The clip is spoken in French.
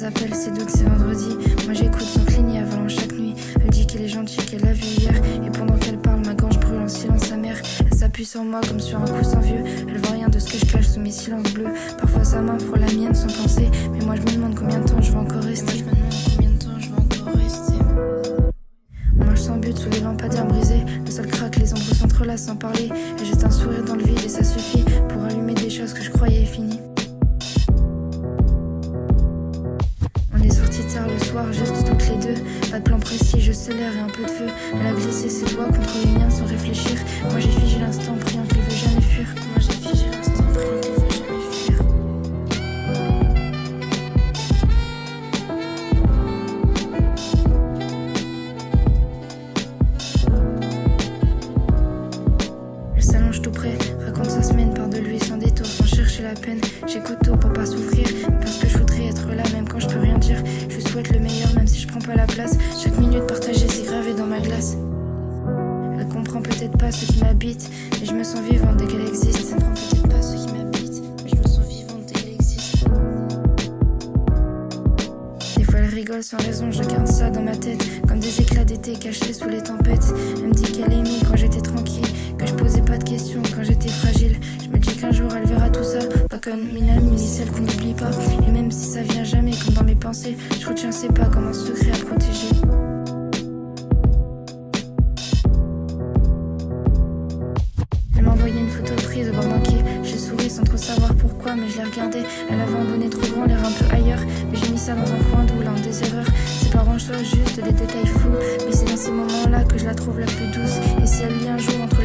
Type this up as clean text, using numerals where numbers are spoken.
ses appels, c'est doux que c'est vendredi. Moi j'écoute son cligner avalant chaque nuit. Elle dit qu'elle est gentille, qu'elle l'a vu hier. Et pendant qu'elle parle, ma gorge brûle en silence sa mère. Elle s'appuie sur moi comme sur un coussin vieux. Elle voit rien de ce que je cache sous mes silences bleus. Parfois sa main frôle la mienne sans penser. Mais moi je me demande combien de temps je vais encore rester. On marche sans but sous les lampadaires brisés. Le sol craque, les ombres s'entrelacent sans parler. Elle jette un sourire dans le vide et ça suffit pour allumer des choses que je croyais finies. On est sortis tard le soir, juste toutes les deux. Pas de plan précis, juste l'air et un peu de feu. Elle a glissé ses doigts contre les miens sans réfléchir. Moi j'ai figé l'instant, priant qu'il veut jamais fuir. Moi j'ai figé l'instant, priant qu'il veut jamais fuir. Elle s'allonge tout près, raconte sa semaine par de lui sans détour, sans chercher la peine. J'écoute tout pour pas souffrir, parce que je voudrais être là même quand je peux rien dire. Je lui souhaite le meilleur même si je prends pas la place. Chaque minute partagée c'est gravé dans ma glace. Elle comprend peut-être pas ce qui m'habite, mais je me sens vivante dès qu'elle existe. Elle comprend peut-être pas ce qui m'habite, mais je me sens vivante dès qu'elle existe. Des fois elle rigole sans raison, je garde ça dans ma tête comme des éclats d'été cachés sous les tempêtes. Elle me dit qu'elle aimait quand j'étais tranquille, que je posais pas de questions quand j'étais fragile. Je me dis qu'un jour elle verra tout ça, pas comme une amie mais celle qu'on n'oublie pas. Et même si ça vient jamais comme dans mes pensées, je retiens ses pas comme un secret à protéger. Elle m'a envoyé une photo prise au bord manqué. J'ai souri sans trop savoir pourquoi, mais je l'ai regardée. Elle avait un bonnet trop grand, l'air un peu ailleurs, mais j'ai mis ça dans un coin d'où l'un des erreurs. C'est pas grand chose, juste des détails flous, mais c'est dans ces moments-là que je la trouve la plus douce. Et si elle lit un jour entre